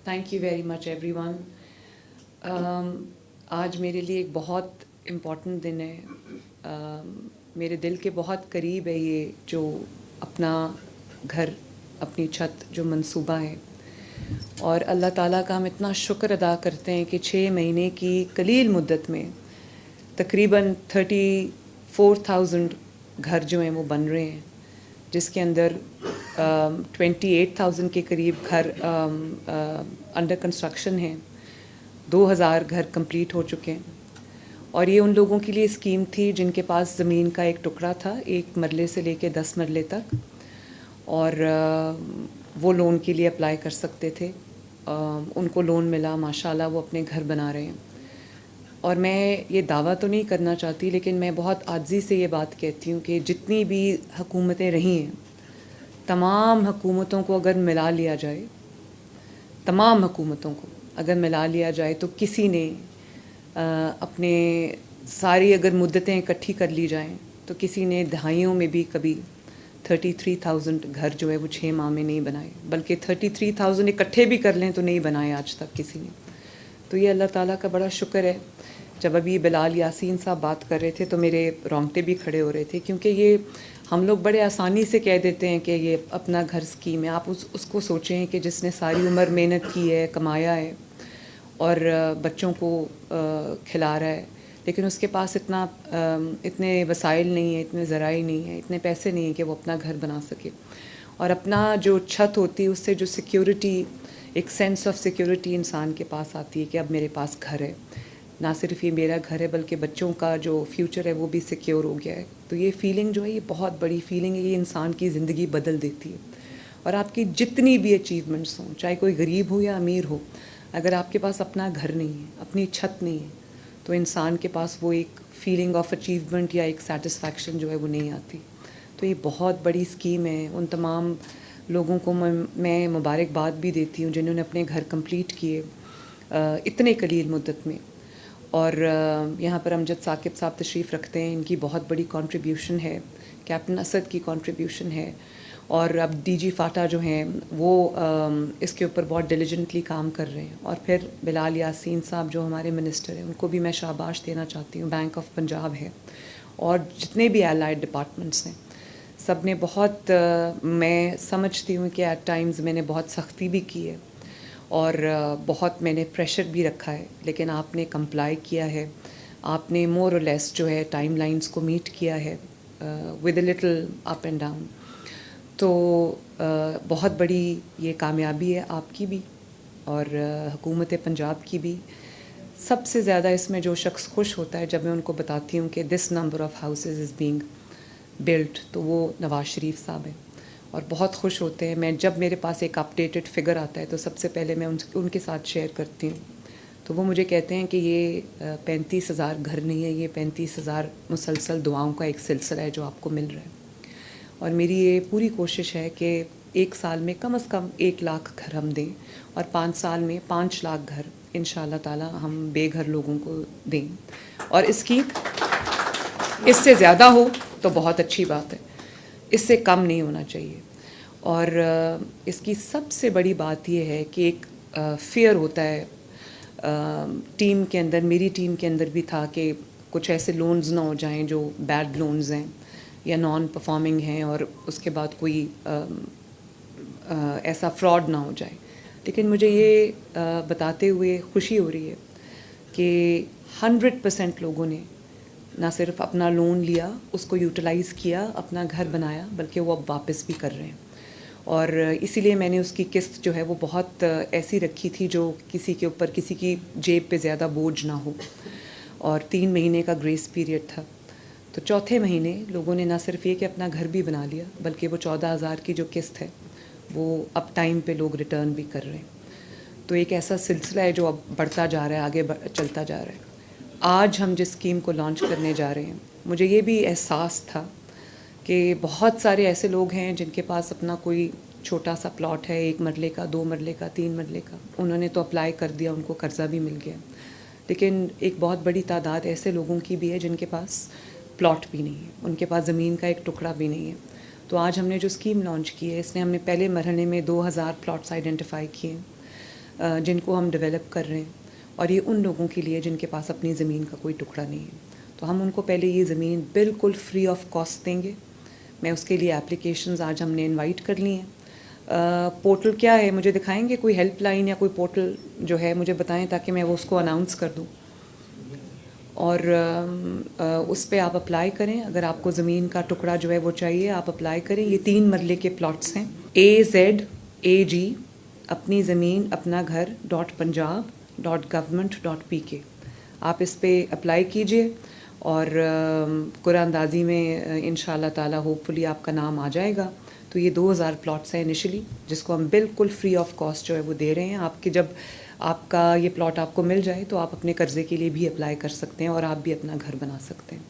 Thank you very much every one. آج میرے لیے ایک بہت امپورٹنٹ دن ہے. میرے دل کے بہت قریب ہے یہ جو اپنا گھر، اپنی چھت جو منصوبہ ہے. اور اللہ تعالیٰ کا ہم اتنا شکر ادا کرتے ہیں کہ 6 مہینے کی قلیل مدت میں تقریباً 34,000 گھر جو ہیں وہ بن رہے ہیں، جس کے اندر 28,000 کے قریب گھر انڈر کنسٹرکشن ہیں. 2,000 گھر کمپلیٹ ہو چکے ہیں. اور یہ ان لوگوں کے لیے اسکیم تھی جن کے پاس زمین کا ایک ٹکڑا تھا 1 مرلے سے لے کے 10 مرلے تک، اور وہ لون کے لیے اپلائی کر سکتے تھے. ان کو لون ملا، ماشاءاللہ وہ اپنے گھر بنا رہے ہیں. اور میں یہ دعویٰ تو نہیں کرنا چاہتی، لیکن میں بہت عاجزی سے یہ بات کہتی ہوں کہ جتنی بھی حکومتیں رہی ہیں، تمام حکومتوں کو اگر ملا لیا جائے، تمام حکومتوں کو اگر ملا لیا جائے تو کسی نے اپنے ساری اگر مدتیں اکٹھی کر لی جائیں تو کسی نے دہائیوں میں بھی کبھی 33,000 گھر جو ہے وہ 6 ماہ میں نہیں بنائے، بلکہ 33,000 اکٹھے بھی کر لیں تو نہیں بنائے آج تک کسی نے. تو یہ اللہ تعالیٰ کا بڑا شکر ہے. جب ابھی بلال یاسین صاحب بات کر رہے تھے تو میرے رونگٹے بھی کھڑے ہو رہے تھے، کیونکہ یہ ہم لوگ بڑے آسانی سے کہہ دیتے ہیں کہ یہ اپنا گھر اسکیم ہے. آپ اس کو سوچیں کہ جس نے ساری عمر محنت کی ہے، کمایا ہے اور بچوں کو کھلا رہا ہے، لیکن اس کے پاس اتنے وسائل نہیں ہیں، اتنے ذرائع نہیں ہیں، اتنے پیسے نہیں ہیں کہ وہ اپنا گھر بنا سکے. اور اپنا جو چھت ہوتی ہے اس سے جو سیکیورٹی، ایک سینس آف سیکیورٹی انسان کے پاس آتی ہے کہ اب میرے پاس گھر ہے. نہ صرف یہ میرا گھر ہے بلکہ بچوں کا جو فیوچر ہے وہ بھی سیکیور ہو گیا ہے. تو یہ فیلنگ جو ہے یہ بہت بڑی فیلنگ ہے، یہ انسان کی زندگی بدل دیتی ہے. اور آپ کی جتنی بھی اچیومنٹس ہوں، چاہے کوئی غریب ہو یا امیر ہو، اگر آپ کے پاس اپنا گھر نہیں ہے، اپنی چھت نہیں ہے، تو انسان کے پاس وہ ایک فیلنگ آف اچیومنٹ یا ایک سیٹسفیکشن جو ہے وہ نہیں آتی. تو یہ بہت بڑی اسکیم ہے. ان تمام لوگوں کو میں مبارکباد بھی دیتی ہوں جنہوں نے اپنے گھر کمپلیٹ کیے اتنے قلیل مدت میں. اور یہاں پر امجد ثاقب صاحب تشریف رکھتے ہیں، ان کی بہت بڑی کنٹریبیوشن ہے، کیپٹن اسد کی کنٹریبیوشن ہے. اور اب ڈی جی فاٹا جو ہیں وہ اس کے اوپر بہت ڈیلیجنٹلی کام کر رہے ہیں. اور پھر بلال یاسین صاحب جو ہمارے منسٹر ہیں، ان کو بھی میں شاباش دینا چاہتی ہوں. بینک آف پنجاب ہے اور جتنے بھی الائڈ ڈپارٹمنٹس ہیں، سب نے بہت میں سمجھتی ہوں کہ ایٹ ٹائمز میں نے بہت سختی بھی کی ہے اور بہت میں نے پریشر بھی رکھا ہے، لیکن آپ نے کمپلائی کیا ہے. آپ نے مور اور لیس جو ہے ٹائم لائنز کو میٹ کیا ہے with a little up and down. تو بہت بڑی یہ کامیابی ہے آپ کی بھی اور حکومت پنجاب کی بھی. سب سے زیادہ اس میں جو شخص خوش ہوتا ہے جب میں ان کو بتاتی ہوں کہ this number of houses is being built, تو وہ نواز شریف صاحب ہیں اور بہت خوش ہوتے ہیں. میں جب میرے پاس ایک اپڈیٹڈ فگر آتا ہے تو سب سے پہلے میں ان کے ساتھ شیئر کرتی ہوں. تو وہ مجھے کہتے ہیں کہ یہ 35,000 گھر نہیں ہے، یہ 35,000 مسلسل دعاؤں کا ایک سلسلہ ہے جو آپ کو مل رہا ہے. اور میری یہ پوری کوشش ہے کہ 1 سال میں کم از کم 1 لاکھ گھر ہم دیں اور 5 سال میں 5 لاکھ گھر ان شاء اللہ تعالیٰ ہم بے گھر لوگوں کو دیں. اور اس سے زیادہ ہو تو بہت اچھی بات ہے، اس سے کم نہیں ہونا چاہیے. اور اس کی سب سے بڑی بات یہ ہے کہ ایک فیئر ہوتا ہے ٹیم کے اندر، میری ٹیم کے اندر بھی تھا کہ کچھ ایسے لونز نہ ہو جائیں جو بیڈ لونز ہیں یا نان پرفارمنگ ہیں اور اس کے بعد کوئی ایسا فراڈ نہ ہو جائے. لیکن مجھے یہ بتاتے ہوئے خوشی ہو رہی ہے کہ 100% لوگوں نے نہ صرف اپنا لون لیا، اس کو یوٹیلائز کیا، اپنا گھر بنایا، بلکہ وہ اب واپس بھی کر رہے ہیں. اور اسی لیے میں نے اس کی قسط جو ہے وہ بہت ایسی رکھی تھی جو کسی کے اوپر، کسی کی جیب پہ زیادہ بوجھ نہ ہو. اور 3 مہینے کا گریس پیریڈ تھا. تو چوتھے مہینے لوگوں نے نہ صرف یہ کہ اپنا گھر بھی بنا لیا، بلکہ وہ 14,000 کی جو قسط ہے وہ اب ٹائم پہ لوگ ریٹرن بھی کر رہے ہیں. تو ایک ایسا سلسلہ ہے جو اب بڑھتا جا رہا ہے، آگے چلتا جا رہا ہے. آج ہم جس اسکیم کو لانچ کرنے جا رہے ہیں، مجھے یہ بھی احساس تھا کہ بہت سارے ایسے لوگ ہیں جن کے پاس اپنا کوئی چھوٹا سا پلاٹ ہے، 1 مرلے کا، 2 مرلے کا، 3 مرلے کا. انہوں نے تو اپلائی کر دیا، ان کو قرضہ بھی مل گیا. لیکن ایک بہت بڑی تعداد ایسے لوگوں کی بھی ہے جن کے پاس پلاٹ بھی نہیں ہے، ان کے پاس زمین کا ایک ٹکڑا بھی نہیں ہے. تو آج ہم نے جو اسکیم لانچ کی ہے، اس نے ہم نے پہلے مرحلے میں 2,000 پلاٹس آئیڈینٹیفائی کیے. جن کو ہم ڈیولپ کر رہے ہیں، اور یہ ان لوگوں کے لیے جن کے پاس اپنی زمین کا کوئی ٹکڑا نہیں ہے. تو ہم ان کو پہلے یہ زمین بالکل فری آف کاسٹ دیں گے. میں اس کے لیے اپلیکیشنز آج ہم نے انوائٹ کر لی ہیں. پورٹل کیا ہے مجھے دکھائیں گے؟ کوئی ہیلپ لائن یا کوئی پورٹل جو ہے مجھے بتائیں تاکہ میں وہ اس کو اناؤنس کر دوں. اور اس پہ آپ اپلائی کریں. اگر آپ کو زمین کا ٹکڑا جو ہے وہ چاہیے آپ اپلائی کریں. یہ 3 مرلے کے پلاٹس ہیں. AZAG اپنی زمین اپنا گھر .punjab.government.pk. آپ اس پہ اپلائی کیجئے اور قرآن اندازی میں انشاءاللہ تعالی ہوپ فلی آپ کا نام آ جائے گا. تو یہ 2000 پلاٹس ہیں انیشلی، جس کو ہم بالکل فری آف کاسٹ جو ہے وہ دے رہے ہیں. آپ کے جب آپ کا یہ پلاٹ آپ کو مل جائے تو آپ اپنے قرضے کے لیے بھی اپلائی کر سکتے ہیں اور آپ بھی اپنا گھر بنا سکتے ہیں.